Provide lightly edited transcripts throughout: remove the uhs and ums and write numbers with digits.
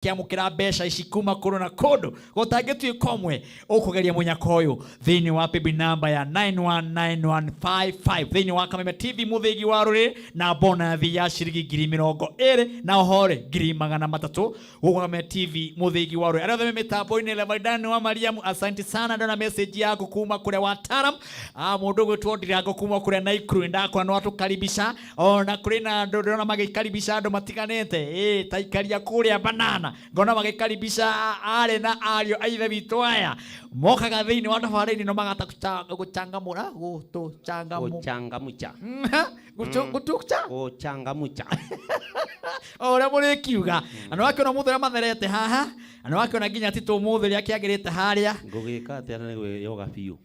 kiamukira besha ishikuma korona kodo gotangetu ikomwe ukugeria munyako uyu thini wa paybill number ya 919155 thini wa Kameme TV muthigi wa ruri na bonathi ya ciringi 20,000 na hore 300 gukwa Kameme TV muthigi wa ruri arathe mitambo-ini Levaidani wa Mariamu asante sana ndona message yako kuma kule wataram mundu gwitwo Ndirango kuma kule Naikuru ndakwa no atukaribisha ona kuri na ndona magikaribisha andu matiganete taikaria kule banana ngona magikaribisha are na ario aithe bitu aya mokaga thini wa tafari-ini no magata guchangamura guchangamucha guchangamucha ora muri kiuga ano akiona muthera matherete haha ano akiona nginya titu mutheri akiagirite haria ngugika atia na gwe yoga biu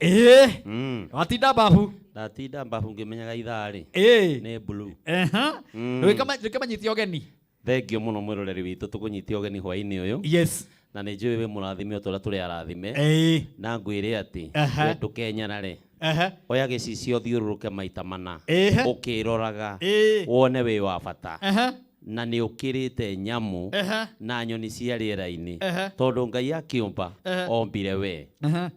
watinda babu ndatinda babu ngimenyaga ithari ni blue ndukimanyithia ogeni thengio muno mwiroreri witu tukunyitia ogeni hwaini uyu yes na ni njui we murathime otora turi arathime na ngwire ati wendu Kenya nare oya gicicio thiururuke maita mana ukiroraga wone wi wa bata na ni ukirite nyamu na nyoni cia riera-ini tondu Ngai akiumba ombire we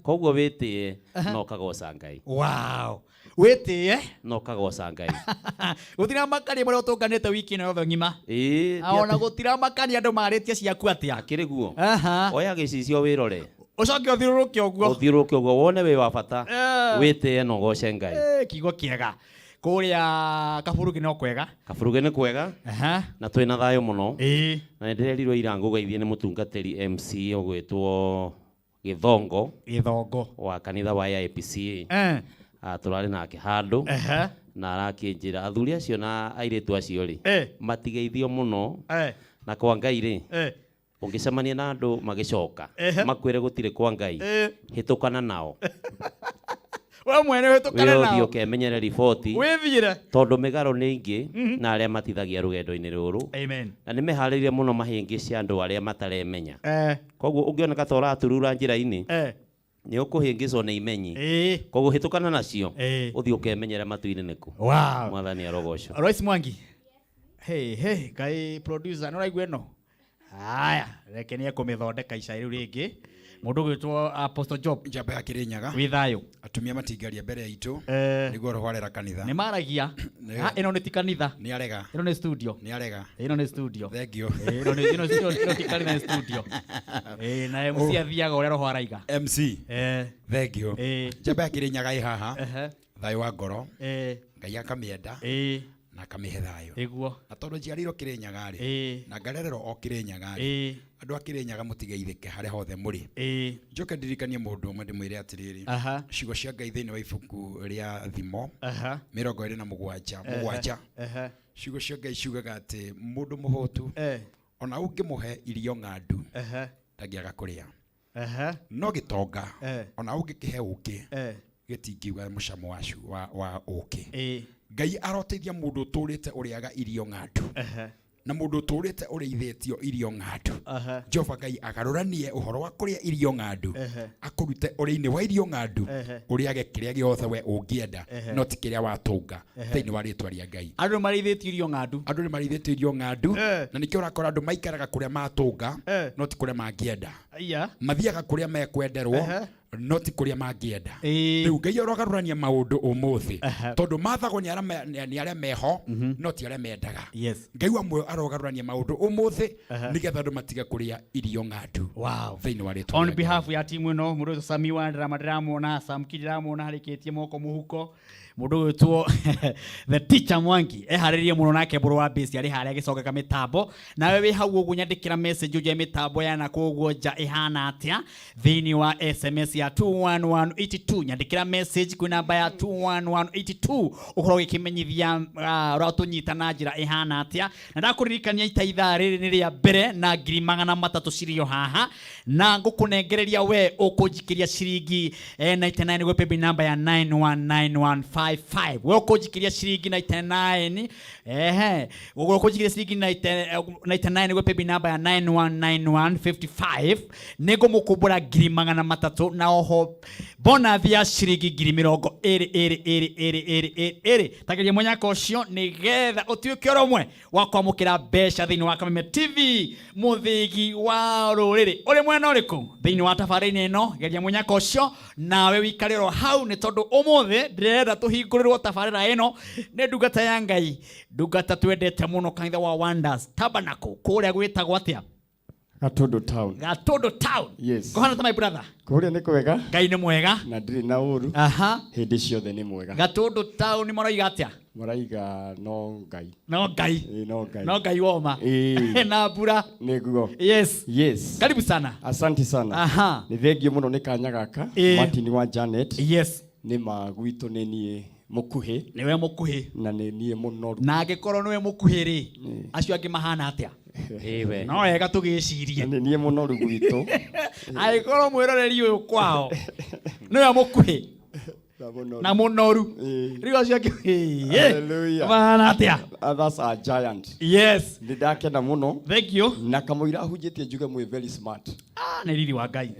koguo witie no kagoca Ngai wow witie no kagoca Ngai gutira makari muri utunganite wiki ino yothe ngima ona gutira makari andu maritie ciaku atia akiriguo oya gicicio wirore ucoke uthiururuke uguo wone wi wa bata witie no goce Ngai kigo kiega kuria Kaburugi no kwega Kaburugi ni kwega na twina thayo muno na ndirerirwo ira ngugeithie ni mutungatiri MC ogwitwo Githongo wa kanitha wa IPCA turari nake handu na arakinjira athuri acio na airitu acio ri matigeithio muno na kwa Ngai ri ungicemania na andu magicoka makwire gutire kwa Ngai hitukana nao we mwene hitukana nao uthio kemenyere riboti withire tondu migaro ni ingi na aria matithagia rugendo-ini ruru amen na ni meharirie muno mahingi cia andu aria mataremenya koguo ungioneka ta uraturura njira-ini ni ukuhingicwo ni imenyi koguo hitukana nacio uthio ukemenyera matu-ini niku mwathani arogocwo Royce Mwangi Ngai producer no raigua ino haya reke ni akumithondeka ica riu ringi mundu gwitwo Apostle Job njamba ya Kirinyaga withayo atumia matingaria mbere itu nigo rohorera kanitha ni maragia ino ni ti kanitha ni arega ino ni studio ino ni studio thengio ino ti kanitha ni studio na MC athiaga uria roho araiga MC thengio njamba ya Kirinyaga haha thayo wa ngoro Ngai akamienda na kamihe thayo iguo na tondu njiarirwo Kirinyaga ri na ngarererwo o Kirinyaga ri andu a Kirinyaga mutigeithike haria hothe muri njoke ndirikanie mundu umwe ndimwire atiriri ciugo cia Ngai thiini wa ibuku ria thimo 27 ciugo cia Ngai ciugaga ati mundu muhotu ona ungimuhe irio ng'andu ndagiaga kuria no gitonga ona ungikihe uki gitingiuga mucamo wa uki Ngai aroteithia mundu turite uriaga irio ng'andu na mundu turite uriithetio irio ng'andu Jehova Ngai agaruranie uhoro wa kuria irio ng'andu akurute uri-ini wa irio ng'andu uriage kiria giothe we ungienda no ti kiria watunga thiini wa ritwa ria Ngai andu marithetio irio ng'andu andu ni marithetio irio ng'andu na nikio urakora andu maikaraga kuria matunga no ti kuria mangienda mathiaga kuria mekwenderwo no ti kuria mangienda riu Ngai arogarurania maundu umuthi tondu mathago ni aria meho no ti aria mendaga Ngai amwe arogarurania maundu umuthi nigetha andu matiga kuria irio ng'andu thiini wa ritwa on behalf ya timu ino mundu Sami wa ndramona Sam Kidiramona harikitie moko muhuko mundu wetwo the teacher Mwangi haririe muno nake buru wa base ari haria gicokeka mitambo nawe wi hau ugu nyandikira message uje mitambo yana koguo nja ihana atia thiini wa SMS ya 21182 nyandikira message ku namba ya 21182 ukoro gikimenyithia uratunyita na njira ihana atia na ndakuririkania itaitha riri ni ria mbere na 300 cirio haha na ngukunengereria we ukunjikiria ciringi 99 gwe paybill number ya 919155 we ukunjikiria ciringi 99 ukunjikiria ciringi 99 gwe paybill number ya 919155 nego mukumbura 300 na na oho bona thia ciringi 20,000 tageria munyaka ucio nigetha utuike romwe wa kwamukira mbeca thiini wa Kameme TV muthigi wa ruriri uri mwena uriku thiini wa tabarĩra ino geria munyaka ucio nawe wikariro hau ni tondu umuthi ndirenda tuhingurirwo tabarĩra ino ni ndungata ya Ngai ndungata twendete muno kanitha wa Wonders Tabernacle kuria gwitagwo atia Gatondo town. Gatondo town. Yes. Kohana ta my brother. Kuria ni kwega. Ngai ni mwega. Na ndiri na uru. Aha. Hindi ciothe ni mwega. Gatondo town ni maraiga atia? Maraiga no Ngai. No Ngai. No Ngai. No Ngai woma. Na bura. Niguo. Yes. Yes. Karibu sana. Asante sana. Aha. Ni thengio muno ni kanya gaka. Martin wa Janet. Yes. Ni magwitu ni nie mukuhi. Niwe mukuhi. Na ni nie munoru. Na angĩkorwo niwe mukuhi ri acio angĩ mahana atia? Ewe. No wega tũgĩcirie. Ni nie munoru gwitu. Angĩkorwo mwĩroreri ũyũ kwao niwe mukuhi na munoru. Riu acio angĩ hallelujah. Mahana atia? Others are giant. Yes. Ndakena muno. Thank you. Na kamuira hunjitie njuge mwe very smart. Nĩ riri wa Ngai.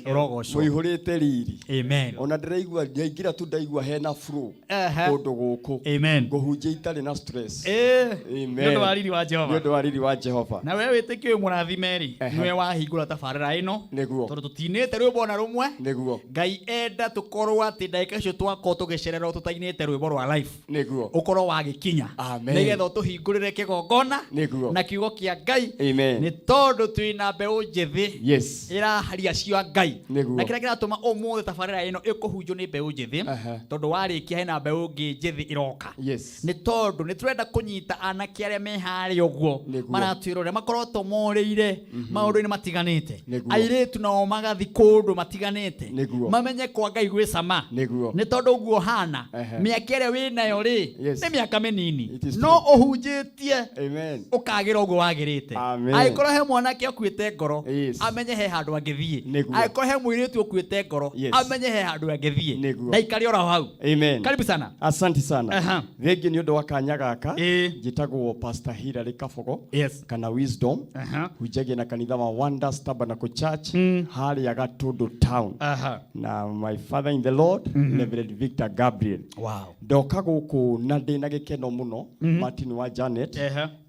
Ũrogocwo. Mũihũrĩte riri. Amen. Ona ndĩraigua ngaingĩra tu ndaigua hena flow. Kũndũ gũkũ. Amen. Ngũhunjia itarĩ na stress. Amen. Nĩ ũndũ wa riri wa Jehova. Nĩ ũndũ wa riri wa Jehova. Na wewe wĩtĩkio mũrathime rĩ nĩwe wahingũra tabarĩra ĩno tondũ tũtinĩte rwĩmbo ona rũmwe. Nĩguo. Ngai enda tũkorwo atĩ ndagĩka icio twakorwo tũgĩcererwo tũtainĩte rwĩmbo rwa life. Nĩguo. Ũkorwo wagĩkinya. Nĩgetha ũtũhingũrĩre kĩgongona na kiugo kĩa Ngai. Nĩ tondũ twĩna mbeũ njĩthĩ. Yes. Ĩraharia cio Ngai. Na kĩrĩa kĩratũma ũmũthĩ tabarĩra ĩno ĩkũhunjwo nĩ mbeũ njĩthĩ tondũ warĩkia hena mbeũ ngĩ njĩthĩ ĩroka. Nĩ tondũ nĩ tũrenda kũnyita anake arĩa me harĩa ũguo maratwĩrorera makorotwo morĩire maũndũ-inĩ matiganĩte. Airĩtu nao magathi kũndũ matiganĩte mamenye kwa Ngai gwĩ cama. Nĩ tondũ ũguo hana mĩaka ĩrĩa wĩ nayo rĩ nĩ mĩaka mĩnini no ũhunjĩtie ũkagĩra ũguo wagĩrĩte. Angĩkorwo he mwanake ũkuĩte ngoro amenye he handũ angĩthiĩ. Angĩkorwo he mũirĩtu ũkuĩte ngoro amenye he handũ angĩthiĩ. Ndaikare oro hau. Karibu sana. Asante sana. Thengi nĩ ũndũ wa kanya gaka. Njĩtagwo Pastor Hilary Kabogo kana Wisdom. Hunjagia na kanitha wa Wonders Tabernacle Church harĩa Gatondo town. Na my father in the Lord Reverend Victor Gabriel. Ndoka gũkũ na ndĩna gĩkeno mũno Martin wa Janet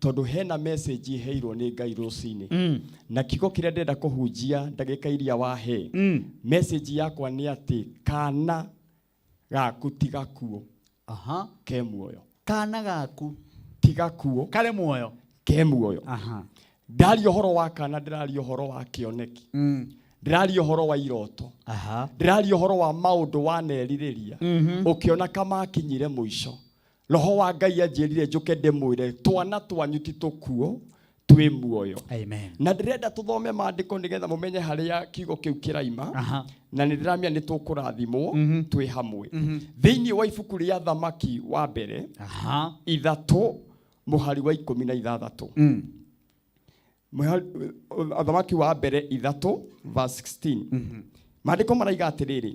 tondũ hena message heirwo nĩ Ngai rũcinĩ. Na kiugo kĩrĩa ndĩrenda kũhunjia ndagĩka iria wahe. Message yakwa nĩ atĩ kana gaku tiga kuo. Ke muoyo. Kana gaku tiga kuo. Kare muoyo. Ke muoyo. Ndari ũhoro wa kana ndĩrari ũhoro wa kĩoneki. Ndĩrari ũhoro wa iroto. Ndĩrari ũhoro wa maũndũ wanerirĩria. Ũkĩona kama kinyire mũico. Roho wa Ngai anjĩrire njũke ndĩmwĩre twana twanyu ti tũkuo twĩ muoyo. Na ndĩrenda tũthome maandĩko nĩgetha mũmenye harĩa kiugo kĩu kĩraima. Na nĩ ndĩramenya nĩ tũkũrathimwo twĩ hamwe. Thĩinĩ wa ibuku rĩa Thamaki wa mbere 3 mũhari wa 16. Thamaki wa mbere 3 verse 16. Maandĩko maraiga atĩrĩrĩ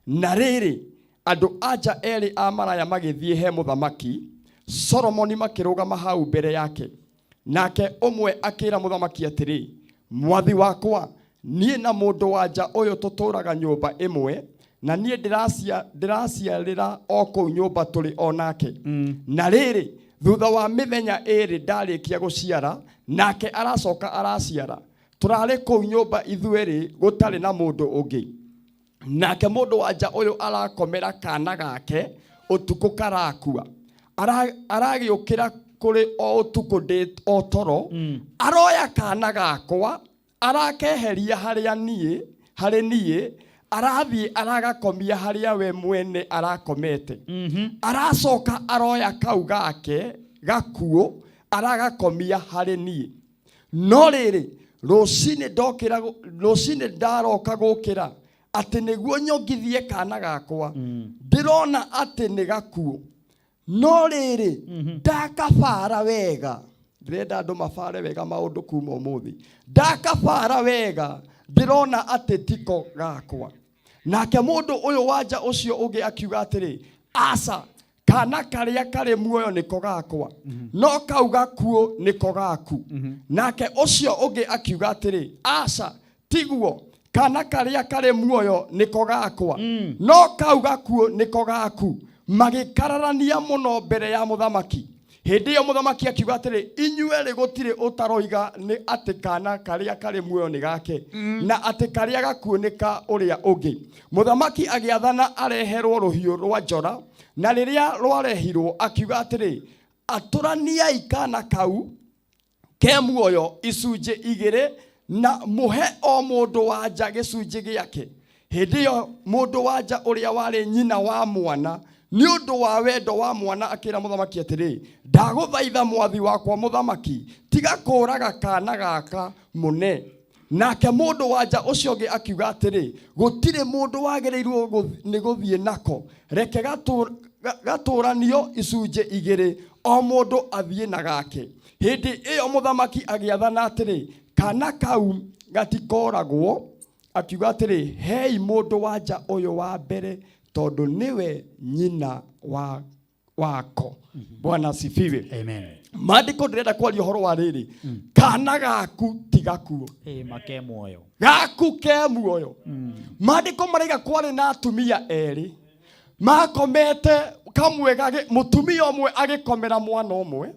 na rĩrĩ andũ anja erĩ a maraya magĩthiĩ he mũthamaki Solomoni makĩrũgama hau mbere yake. Nake ũmwe akĩra mũthamaki atĩrĩ mwathi wakwa niĩ na mũndũ wa nja ũyũ tũtũraga nyũmba ĩmwe na niĩ ndĩraciarĩra o kũu nyũmba tũrĩ o nake. Na rĩrĩ thutha wa mĩthenya ĩrĩ ndarĩkia gũciara nake aracoka araciara tũrarĩ kũu nyũmba ithuerĩ gũtarĩ na mũndũ ũngĩ. Nake mũndũ wa nja ũyũ arakomera kana gake ũtukũ karakua. Aragĩũkĩra kũrĩ o ũtukũ ndĩ o toro. Aroya kana gakwa arakeheria harĩ niĩ arathiĩ aragakomia harĩa we mwene arakomete. Aracoka aroya kau gake gakuo aragakomia harĩ niĩ. No rĩrĩ rũcinĩ ndaroka gũkĩra atĩ nĩguo nyongithie kana gakwa ndĩrona atĩ nĩ gakuo. No rĩrĩ ndakabara wega. Ndĩrenda andũ mabare wega maũndũ kuma ũmũthĩ. Ndakabara wega ndĩrona atĩ tiko gakwa. Nake mũndũ ũyũ wa nja ũcio ũngĩ akiuga atĩrĩ aca kana karĩa karĩ muoyo nĩko gakwa no kau gakuo nĩko gaku. Nake ũcio ũngĩ akiuga atĩrĩ aca tiguo kana karia kare muoyo niko gakwa no kau gakuo niko gaku magikararania muno mbere ya muthamaki. Hindi yo muthamaki akiuga atiri inyuere gutire utaroiga ni ati kana karia kare muoyo ni gake na ati karia gakuo ni ka uria ungi. Muthamaki agiathana areherwo ruhiu rwa njora na riria rwarehirwo akiuga atiri aturaniai kana kau ke muoyo icunje igire na muhe o mundu wanja gicunje giake. Hindi yo mundu wanja uria wari nyina wa mwana ni undu wa wendo wa mwana akira muthamaki atiri ndaguthaitha mwathi wakwa muthamaki tiga kuraga kana gaka mune. Nake mundu wanja ucio ungi akiuga atiri gutire mundu wagereirwo ni guthie nako reke gaturanio icunje igiri o mundu athie na gake. Hindi iyo muthamaki agiathana atiri kana kau gatikoragwo akiuga atiri hei mundu wanja uyu wa mbere tondu niwe nyina wako. Bwana asifiwe. Amen. Maandiko ndirenda kwaria uhoro wa riri kana gaku tigakuo make muoyo gaku ke muoyo. Maandiko maraiga kwari na atumia eri makomete kamwe mutumia omwe agikomera mwana omwe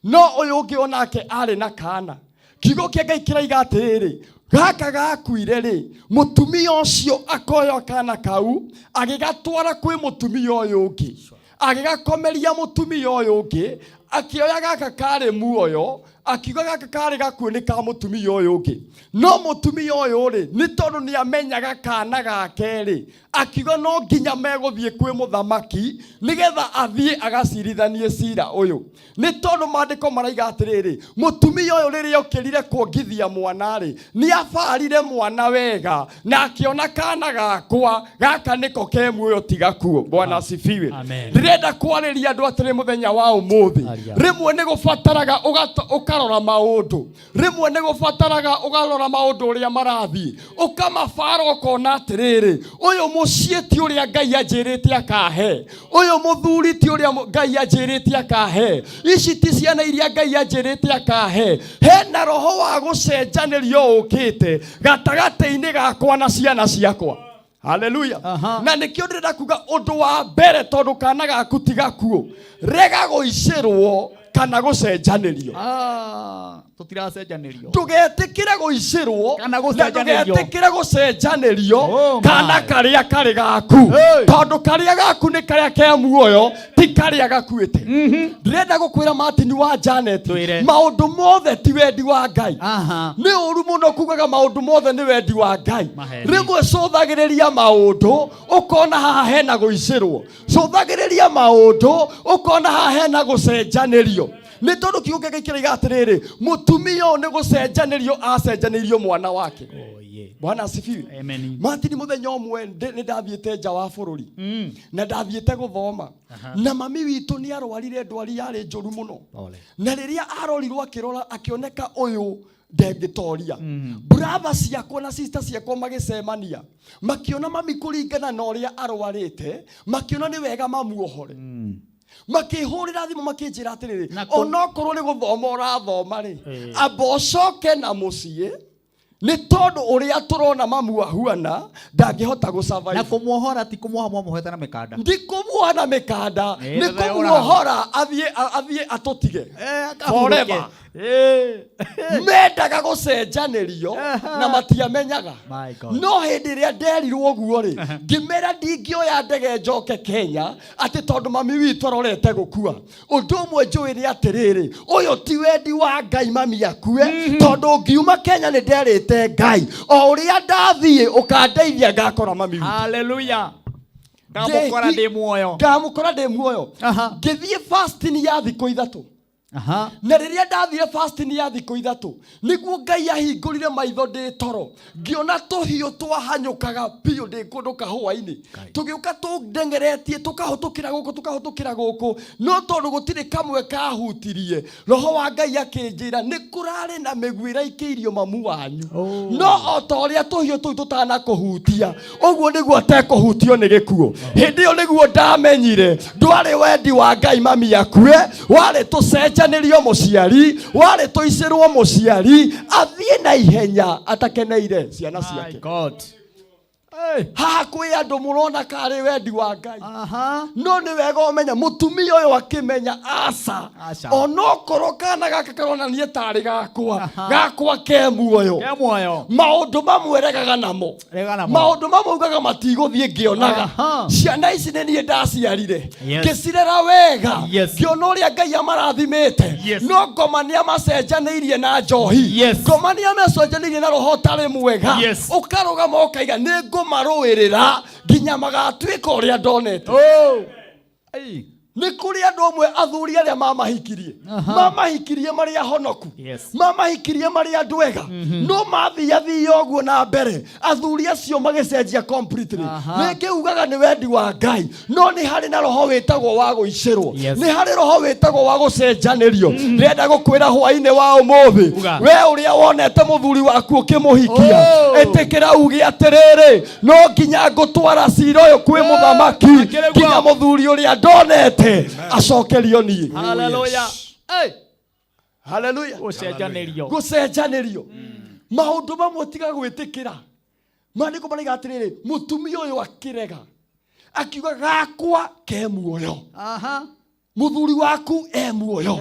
no uyu ungi onake ari na kana. Kiugo kia Ngai kiraiga atiri gaka gakuire ri mutumia ucio akoyo kana kau agigatwara kwi mutumia uyu ungi agigakomeria mutumia uyu ungi akioya gaka kare muoyo akiuga gaka kare gakuo ni ka mutumia uyu ungi no mutumia uyu ri ni tondu ni amenyaga kana gake ri akiuga no nginya meguthie kwi muthamaki nigetha athie agacirithanie cira uyu ni tondu maandiko maraiga atiriri mutumia uyu riri okirire kuongithia mwana ri ni afarire mwana wega na akiona kana gakwa gaka niko ke muoyo tigakuo. Bwana asifiwe. Ndirenda kwariria andu atiri muthenya wa umuthi rimwe ni gubataraga ukarora maundu rimwe ni gubataraga ugarora maundu uria marathi ukamafara ukona atiriri uyu mucii ti uria Ngai anjirite akahe uyu muthuri ti uria Ngai anjirite akahe ici ti ciana iria Ngai anjirite akahe. Hena roho wa gucenjanirio ukite gatagati-ini gakwa na ciana ciakwa. Hallelujah. Na nikio ndirenda kuga undu wa mbere tondu kana gaku tigakuo rega guicirwo kana gucenjanirio. Tutiracenjanirio tugetikire guicirwo kana gucenjanirio tugetikire gucenjanirio kana karia kari gaku tondu karia gaku ni karia ke muoyo ti karia gakuite. Ndirenda gukwira Martin wa Janet maundu mothe ti wendi wa Ngai. Ni uru muno kugaga maundu mothe ni wendi wa Ngai. Rimwe cuthagiriria maundu ukona haha hena guicirwo cuthagiriria maundu ukona haha hena gucenjanirio. Ni tondu kiugo kia Ngai kiraiga atiriri mutumia uyu ni gucenjanirio acenjanirio mwana wake. Bwana asifiwe. Amen. Martin muthenya umwe ni ndathiete nja wa bururi na ndathiete guthoma na mami witu ni arwarire ndwari yari njuru muno na riria arorirwo akirora akioneka uyu ndengitoria brother ciakwa na sister ciakwa magicemania makiona mami kuringana na uria arwarite makiona ni wega mamuohore makihurira thimu makinjira atiriri onokorwo ni guthoma urathoma ri abocoke na mucii ni tondu uria turona mamu ahuana ndangihota gusurvive na kumuohora ti kumuoha muohete na mikanda ndi kumuoha na mikanda ni kumuohora athie atutige forever. Mendaga gucenjanirio na matiamenyaga no hindi ria nderirwo guo ri ngimera ndingioya ndege njoke Kenya ati tondu mami witu arorete gukua. Undu umwe njui ni atiriri uyu ti wendi wa Ngai mami akue tondu ngiuma Kenya ni nderite Ngai o uria ndathie ukandeithia ngakora mami witu. Hallelujah. Ngamukora ndi muoyo ngithie fasting ya thiku ithatu na riria ndathire fasting ya thiku ithatu niguo Ngai ahingurire maitho ndi toro ngiona tuhiu twahanyukaga piu ndi kundu kahua-ini tugiuka tundengeretie tukahutukira guku no tondu gutire kamwe kahutirie roho wa Ngai akinjira ni kurari na migwira ikiirio mamu wanyu no otoria tuhiu tu tutana kuhutia uguo niguo tekuhutio ni gikuo. Hindi yo niguo ndamenyire ndwari wendi wa Ngai mami yakue wari tucenjania gucenjanĩrio mũciari wale toicerwo mũciari athiĩ na ihenya atakeneire ciana ciake. My God. Haha kwĩ andũ mũrona karĩ wendi wa Ngai. No nĩ wega ũmenya mũtumia ũyũ akĩmenya aca onokorwo kana gaka karona niĩ tarĩ gakwa ke muoyo. Maũndũ mamwe regaga namo. Maũndũ mamwe ugaga matigũthiĩ ngĩonaga. Ciana ici nĩ niĩ ndaciarire ngĩcirera wega ngĩona ũrĩa Ngai amarathimĩte. No ngomania macenjanĩirie na njohi, ngomania macenjanĩirie na roho ũtarĩ mwega, ũkarũgama ũkaiga nĩ marũĩrĩra nginya magatuĩka ũrĩa ndonete. Nĩ kũrĩ andũ amwe athuri arĩa mamahikirie marĩ ahonoku, mamahikirie marĩ andũ ega, no mathiathia ũguo na mbere athuri acio magĩcenjia completely. Ningĩ ugaga nĩ wendi wa Ngai, no nĩ harĩ na roho wĩtagwo wa gũicerwo, nĩ harĩ roho wĩtagwo wa gũcenjanĩrio. Ndĩrenda gũkwĩra hwaĩ-inĩ wa ũmũthĩ, we ũrĩa wonete mũthuri waku ũkĩmũhikia, ĩtĩkĩra uge atĩrĩrĩ, no nginya ngũtwara cira ũyũ kwĩ mũthamaki nginya mũthuri ũrĩa ndonete acokerio niĩ. Hallelujah. Hallelujah. Gucenjanĩrio. Maũndũ mamwe tiga gwĩtĩkĩra. Maandĩko maraiga atĩrĩrĩ, mũtumia ũyũ akĩrega akiuga gakwa ke muoyo, mũthuri waku muoyo.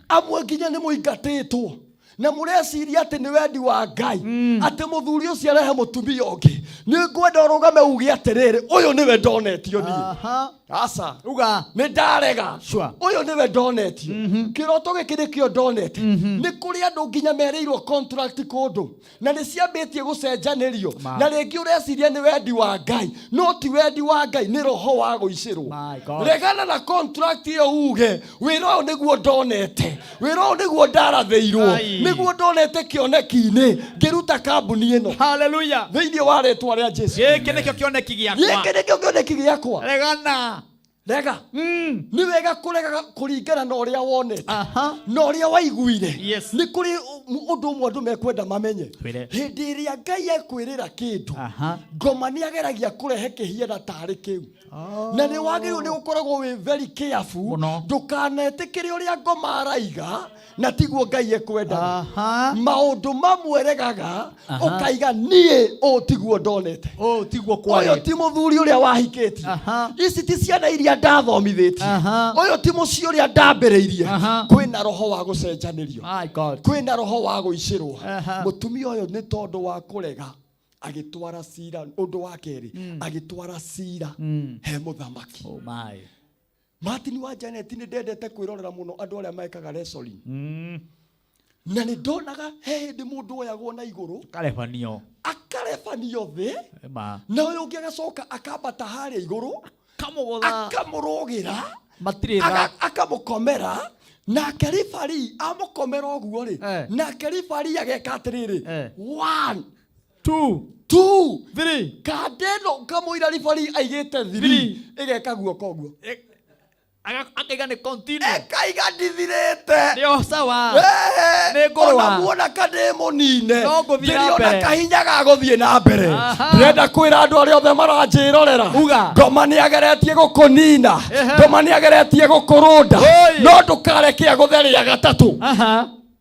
Amwe nginya nĩ mũingatĩtwo na mũreciria atĩ nĩ wendi wa Ngai atĩ mũthuri ũcio arehe mũtumia ũngĩ. Nĩ ngwenda ũrũgame uge atĩrĩrĩ, ũyũ nĩwe ndonetio niĩ. Aca uga nĩ ndarega, ũyũ nĩwe ndonetio. Kĩroto gĩkĩ nĩkĩo ndonete. Nĩ kũrĩ andũ nginya merĩirwo contract kũndũ na nĩ ciambĩtie gũcenjanĩrio, na rĩngĩ ũreciria nĩ wendi wa Ngai, no ti wendi wa Ngai, nĩ roho wa gũicerwo. Regana na contract ĩyo uge wĩra ũyũ nĩguo ndonete, wĩra ũyũ nĩguo ndarathĩirwo, nĩguo ndonete kĩoneki-inĩ ngĩruta kambuni ĩno. Hallelujah. Thĩinĩ wa rĩĩtwa rĩa Jesũ. Gĩkĩ nĩkĩo kĩoneki gĩakwa. Regana. Rega. Nĩ wega kũrega kũringana na ũrĩa wonete na ũrĩa waiguire. Nĩ kũrĩ ũndũ ũmwe andũ mekwenda mamenye. Hĩndĩ ĩrĩa Ngai ekwĩrĩra kĩndũ, ngoma nĩ ageragia kũrehe kĩhiana tarĩ kĩu. Na nĩ wagĩrĩirwo nĩ gũkoragwo wĩ very careful ndũkanetĩkĩre ũrĩa ngoma araiga na tiguo Ngai ekwenda. Maũndũ mamwe regaga ũkaiga niĩ ũũ tiguo ndonete, ũyũ ti mũthuri ũrĩa wahikĩtie, ici ti ciana iria ndathomithĩtie, ũyũ ti mũciĩ ũrĩa ndambĩrĩirie. Kwĩna roho wa gũcenjanĩrio, kwĩna roho wa gũicerwo. Mũtumia ũyũ nĩ tondũ wa kũrega agĩtwara cira. Ũndũ wa kerĩ, agĩtwara cira he mũthamaki. Martin wa Janet nĩ ndendete kwĩrorera mũno andũ arĩa mekaga wrestling. Na nĩ ndonaga he hĩndĩ mũndũ oyagwo na igũrũ akarebanio thĩ, na ũyũ ũngĩ agacoka akambata harĩa igũrũ akamũrũgĩra akamũkomera, nake ribari amũkomera ũguo rĩ, nake ribari ageka atĩrĩrĩ 1 2 3 kandeno kamũira ribari aigĩte 3 ĩgeka guoko ũguo akaiga nĩ continue, ekaiga ndithirĩte. Nĩo sawa, nĩ ngũrũa muona kadĩ mũnine ndĩrĩona kahinya ga gũthiĩ na mbere. Ndĩrenda kwĩra andũ arĩa othe maranjĩrorera, ngoma nĩ ageretie gũkũnina, ngoma nĩ ageretie gũkũrũnda, no ndũkareke agũthe rĩa gatatũ.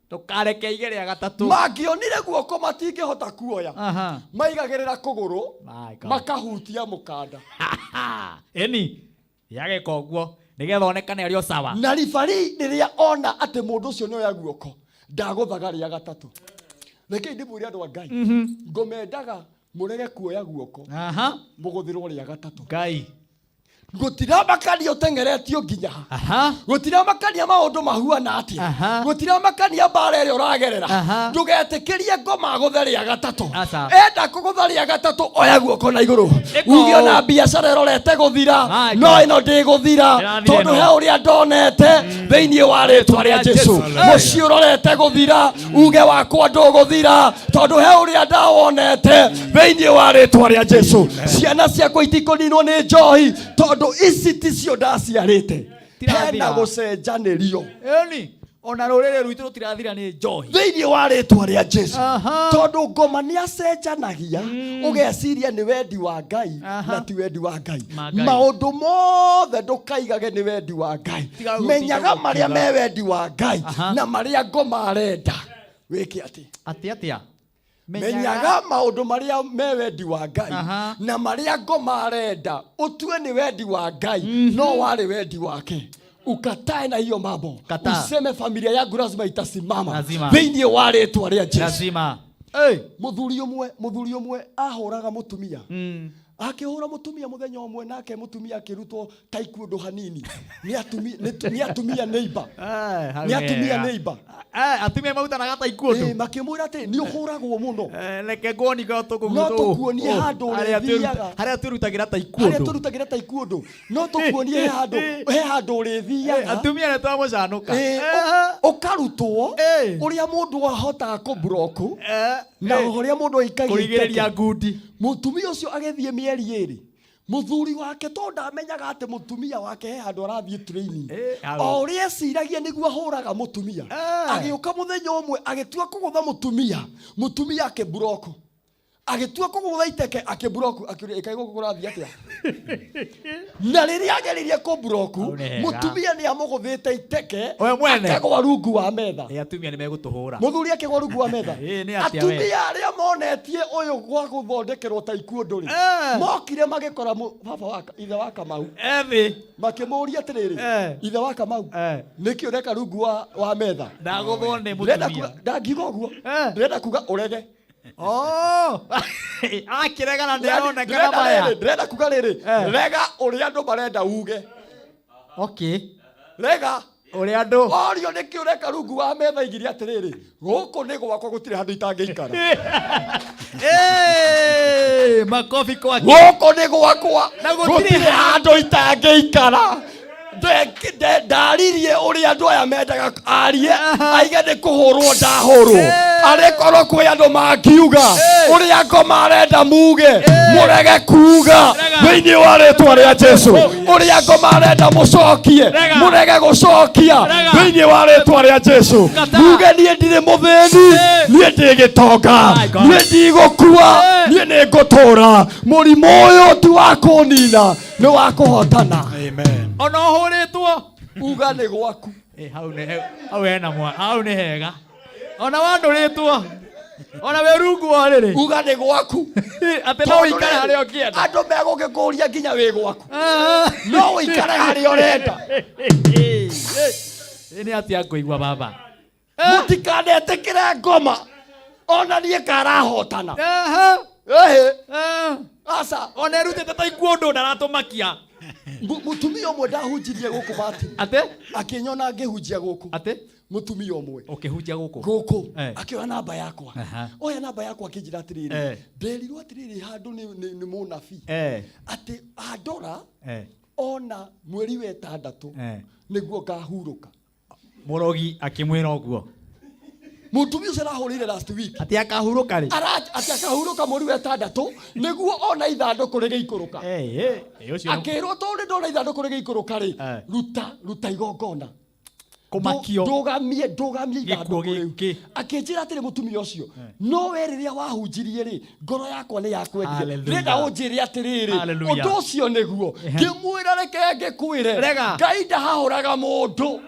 Ndũkareke aige rĩa gatatũ. Mangĩonire guoko matingĩhota kuoya, maigagĩrĩra kũgũrũ makahutia mũkanda. Eni yageka ũguo nĩgetha onekane arĩ o sawa. Na ribari rĩrĩa ona atĩ mũndũ ũcio nĩ oya guoko ndagũthaga rĩa gatatũ. Reke ndĩmwĩre andũ a Ngai, ngũmendaga mũrege kuoya guoko mũgũthĩrwo rĩa gatatũ. Ngai gũtiramakania ũteng'eretio nginya ha, gũtiramakania maũndũ mahuana atĩa, gũtiramakania mbara ĩrĩa ũragerera. Ndũgetĩkĩrie ngoma gũthe rĩa gatatũ. Enda kũgũtha rĩa gatatũ, oya guoko na igũrũ uge ona biacara ĩrorete gũthira, no ĩno ndĩgũthira tondũ he ũrĩa ndonete thĩinĩ wa rĩĩtwa rĩa Jesũ. Mũciĩ ũrorete gũthira, uge wakwa ndũgũthira tondũ he ũrĩa ndawonete thĩinĩ wa rĩĩtwa rĩa Jesũ. Ciana ciakwa itikũninwo nĩ njohi tondũ ici ticio ndaciarĩte. Hena gũcenjanĩrio. Eni ona rurere ruitu rutirathira ni njohi thiini wa ritwa ria Jesu tondu ngoma ni acenjanagia ugeciria ni wendi wa Ngai na ti wendi wa Ngai maundu mothe ndukaigage ni wendi wa Ngai menyaga maria me wendi wa Ngai na maria ngoma arenda wiki atia menyaga maundu maria me wendi wa Ngai na maria ngoma arenda utue ni wendi wa Ngai no wari wendi wake ukatae na hiyo mambo useme familia yangu lazima itasimama thiini wa ritwa ria Jesu lazima muthuri umwe ahuraga mutumia akihura mutumia muthenya umwe nake mutumia akirutwo taekwondo hanini ni atumia neighbor atumia mautanaga taekwondo makimwira ati ni uhuragwo muno reke ngoni go no tukuonie handu haria turutagira taekwondo no tukuonie handu urithiaga atumia ni twamucanuka ukarutwo uria mundu ahota ku block na uria mundu aikagia kurigiria ngundi mutumia ucio agethie mieri iri muthuri wake tonda amenyaga ati mutumia wake he handu arathie training o ria ciragia niguo ahuraga mutumia agiuka muthenya umwe agitua kugutha mutumia ake block agitua kugutha iteke ake block akiuria ikaigo kurathia atia na riria ageririe ku block mutumia ni amuguthite iteke akagwa rungu wa metha atumia ni megutuhura muthuri akigwa rungu wa metha atumia aria monetie uyu gwa guthondekerwo taekwondo ri mokire magikora baba waka ithe wa Kamau makimuria atiriri ithe wa Kamau niki ureka rungu wa metha ndaguthone mutumia ndagiga uguo ndenda kuga urege akiregana ndirona kana baya ndenda kuga riri rega uria andu marenda uge rega uria andu orio niki ureka rungu wa metha igiri atiriri guku ni gwakwa gutire handu itangeikara makofi kwake guku ni gwakwa gutire handu itangeikara ndaririe uria andu aya mendaga arie aige ni kuhurwo ndahurwo arikorwo kwi andu mangiuga uria ngoma arenda muge murege kuga thiini wa ritwa ria Jesu uria ngoma arenda mucokie murege gucokia thiini wa ritwa ria Jesu muge nie ndire muthini nie ndi gitonga nie ndigukua nie ni ngutura murimu uyu ti wa kunina ni wa kuhotana amen ona huritwo uga ni gwaku hau ni hega ona wanduritwo ona we rungu wa riri uga ni gwaku ati no ikare haria ukienda andu megugikuria nginya wi gwaku no ikare haria urenda ni atia kuigwa baba mutikanetĩkĩre ngoma ona niĩ karahotana asa ona erutĩte taekwondo ndaratumakia mutumia ũmwe ndahunjirie gũkũ bati ate akĩnyona ngĩhunjia gũkũ ate mutumia ũmwe ukĩhunjia gũkũ akĩoya namba yakwa oya namba yakwa akĩnjĩra atĩrĩrĩ nderirwo atĩrĩrĩ handũ nĩ mũnabii atĩ andora ona mweri wa ĩtandatũ nĩguo ngahurũka murogi akimwira uguo mutumia ucio arahurire last week ati akahuruka ri ati akahuruka mweri wa ĩtandatũ nĩguo ona ithandũkũ rĩgĩikũrũka ucio akĩrwo tondũ ndona ithandũkũ rĩgĩikũrũka ri ruta igongona kumakio ndugamie ithandũkũ rĩu akĩnjĩra atĩrĩ mutumia ũcio no we rĩrĩa wahunjirie ri ngoro yakwa nĩ yakwendia ndĩrenda ũnjĩre atĩrĩrĩ ũndũ ũcio nĩguo ngĩmwĩra reke ngĩkwĩre Ngai ndahahũraga mũndũ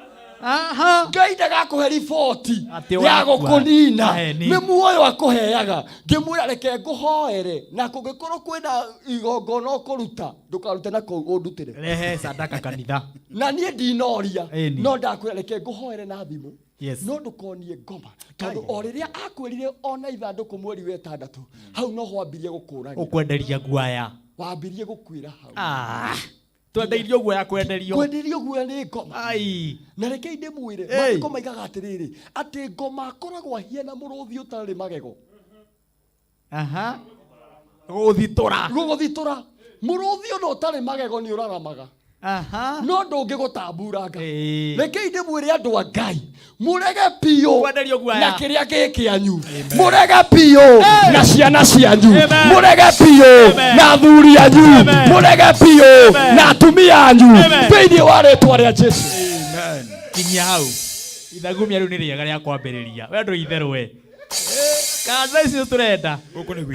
Ngai ndagakũhe riboti ya gũkũnina nĩ muoyo akũheaga ngĩmwĩra reke ngũhoere na kũngĩkorwo kwĩna igongona ũkũruta ndũkarute na kũu ũndutĩre rehe sadaka kanitha na niĩ ndinoria no ndakwĩra reke ngũhoere na thimũ no ndũkonie ngoma tondũ o rĩrĩa akwĩrire ona ithandũkũ mweri wa ĩtandatũ hau no hwambirie gũkũrania ũkwenderia guaya wambirie gũkwĩra hau twendeirio guoya kwenderio guoya nĩ ngoma na reke ndĩmwĩre maandĩko maigaga atĩrĩrĩ atĩ ngoma akoragwo ahiana mũrũthi ũtarĩ magego gũgũthitũra mũrũthi ũno ũtarĩ magego nĩ ũraramaga no ndũngĩgũtamburanga reke ndĩmwĩre andũ a Ngai murege piũ na kĩrĩa gĩkĩanyu murege piũ na ciana cianyu murege piũ na athuri anyu murege piũ na atumia anyu thĩinĩ wa rĩtwa rĩa Jesu kinya hau Ithagumia riu ni riega ria kwambiriria. We ndu itherũ we. Kana icio turenda.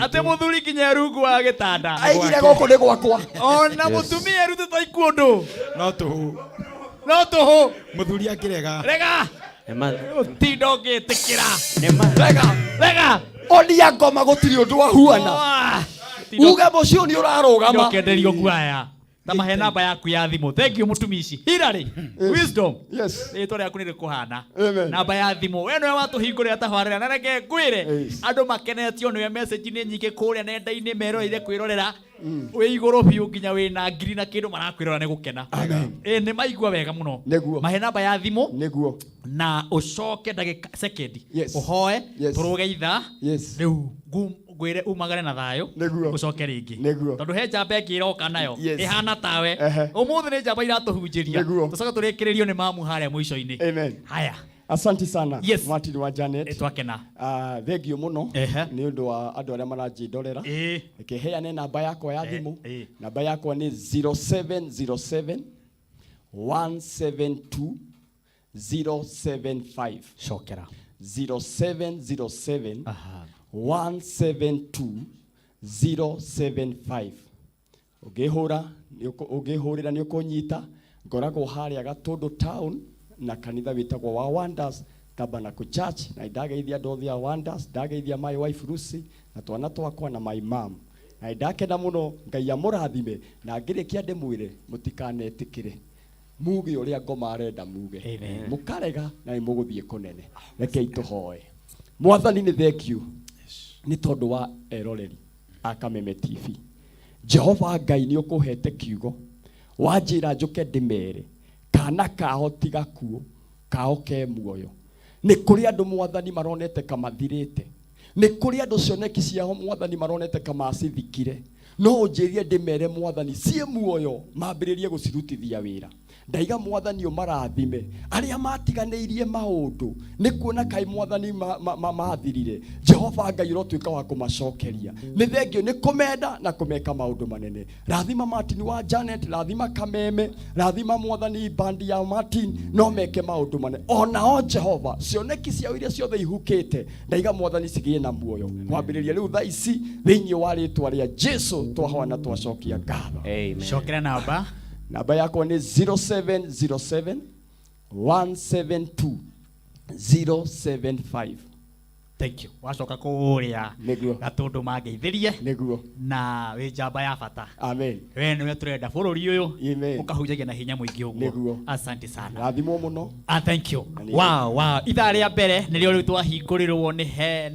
Ate muthuri kinya rungu wa gitanda. Aigire goko ni gwakwa. Ona mutumia rutita ikundu. No tuhu. No tuhu. Muthuri akirega. Rega. Tindo ngitikira. Rega. Onia ngoma gutiri undu wahuana. Uge mucio ni urarugama. Ndokenderio guaya. Tamahe namba yaku ya thimu. Thank you mutumishi. Hilary. Wisdom. Yes. Rĩtwa rĩaku nĩ rĩkũhana. Amen. Namba ya thimũ. We nĩwe watũhingũrĩra tabarĩra. Na reke ngwĩre andũ makenetio nĩwe message nĩ nyingĩ kũrĩa nenda-inĩ meroreire kwĩrorera. Wĩ igũrũ biũ nginya wĩna ngiri na kĩndũ marakwĩrora nĩ gũkena. Nĩ maigua wega mũno. Mahe namba ya thimũ. Nĩguo. Na ũcoke ndagĩka second. Yes. Ũhoe. Yes. Tũrũgeitha. Yes. Rĩu ngwĩre umagare na thayũ. Ũcoke rĩngĩ. Tondũ he njamba ĩngĩ ĩroka nayo. Ĩhana tawe. Ũmũthĩ nĩ njamba iratũhunjĩria. Tũcoke tũrĩkĩrĩrio nĩ mamu harĩa mũico-inĩ. Amen. Haya. Asante sana. Yes. Martin wa Janet. Twakena. Thengio muno ni undu wa andu aria maranjindorera. Keheane namba yakwa ya thimu. Namba yakwa ni 0707 172 075. Shokera. 0707 172 075. Ungihurira ni ukunyita ngoragwo haria Gatundu town na kanitha witagwo wa Wonders Tabernacle Church, na ndageithia andu othe a Wonders, ndageithia my wife Lucy na twana twakwa na my mom, na ndakenda muno Ngai amurathime na ngirikia ndimwire mutikanetĩkĩre muge uria ngoma arenda muge mukarega na imuguthie kunene. Rekei tuhoe. Mwathani ni thank you ni tondu wa eroreri a Kameme TV. Jehova Ngai ni ukuhete kiugo wanjira njuke ndimere kana kaho tiga kuo kao ke muoyo. Ni kuri andu Mwathani maronete kamathirite, ni kuri andu cioneki ciao Mwathani maronete kamacithikire, no unjirie ndimere Mwathani cie muoyo mambiririe gucirutithia wira. Ndaiga Mwathani umarathime aria matiganeirie maundu ni kuona kai Mwathani mathirire. Jehova Ngai urotwika wa kumacokeria. Ni thengio ni kumenda na kumeka maundu manene. Rathima Martin wa Janet, rathima Kameme, rathima Mwathani bandi ya Martin, no meke maundu manene. Ona Jehova cioneki cia iria ciothe ihukite, ndaiga Mwathani cigie na muoyo. Mwambiririe riu tha ici thiini wa ritwa ria Jesu twahoa na twacokia ngatho. Amen. Shokera namba. Namba yako ni 0707 172 075. Thank you. Wacoka kuria Gatundu mangeithirie na wi njamba ya bata. Amen. We niwe turenda bururi uyu ukahunjagia na hinya muingi uguo. Asante sana. Rathimo muno. Thank you. Wow. Ithaa ria mbere nirio riu twahingũrirwo ni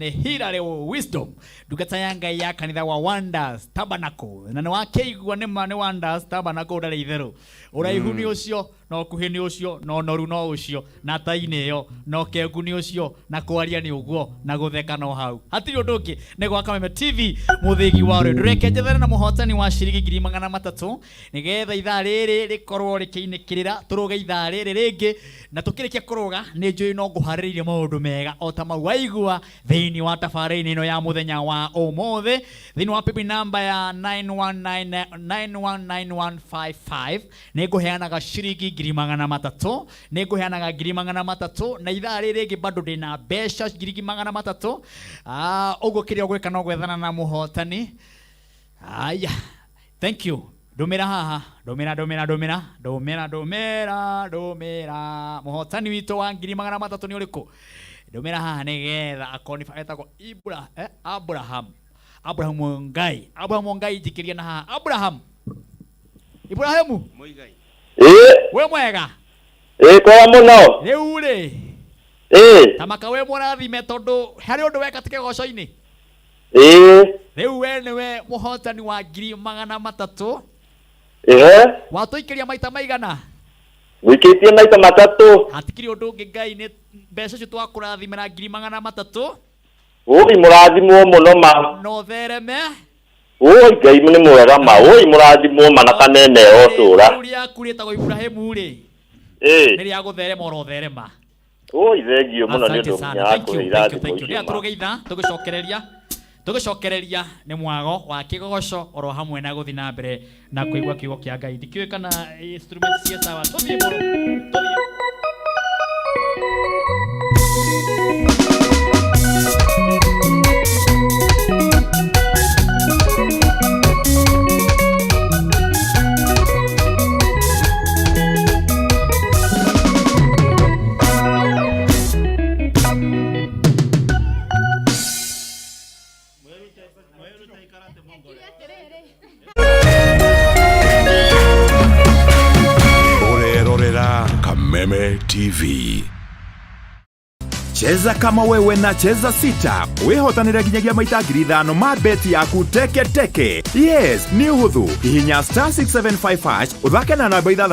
Hilary Wisdom. Ndungata ya Ngai ya kanitha wa Wonders Tabernacle. Na ni wakeigua ni Wonders Tabernacle ndari itheru. Uraihu ni ucio, no kuhi ni ucio, no noru no ucio, na taini yo, no kengu ni ucio, na kwaria ni uguo, na gutheka no hau. Hatiri undu ungi ni gwa Kameme TV muthigi wa ri ndureke njethera na muhotani wa ciringi 300 nigetha ithaa riri rikorwo rikiinikirira turuge ithaa riri ringi na tukirikia kuruga ni njui no nguhariririe maundu mega o ta mau waigua thiini wa tabarĩra ino ya muthenya wa umuthi thiini wa pipi namba ya 919155 ni nguheanaga ciringi 300 ni nguheanaga 300 na ithaa riri ringi bado ndina mbeca ciringi 300 uguo kiria gwika no gwethana na muhotani. Aya, thank you. Dumira haha, dumira muhotani witu wa 300 ni uriku. Dumira haha nigetha akonifa etagwo Abraham Ngai jikiria na haha Ibrahimu Muigai we mwega kwa muno riu ri tamaka we mũrathime tondu hari undu weka tike goco-ini riu we niwe muhotani wa 300 watuikiria maita maigana wikitie maita 3 hatikiri undu ungi Ngai ni mbeca cio twakurathimira 300 oi murathimwo muno ma no thereme oi Ngai ni mwega ma oi murathimwo mana kanene otura uria kurita Ibrahimu ri ni ria gutherema oro therema oi thengio muno ni undu thank you ni turugeitha tugicokereria ni mwago wa kigoco oro hamwe na guthi na mbere na kuigua kiugo kia Ngai ndikiwe kana instruments cia sawa tuthie boro tuthie Orerorera Kameme TV. Cheza kama wewe na cheza sita. Wehotanira ginyagia maita 5,000 ma beti yaku teke teke. Yes, ni huthu. Hihinya *675# uthake na namba 6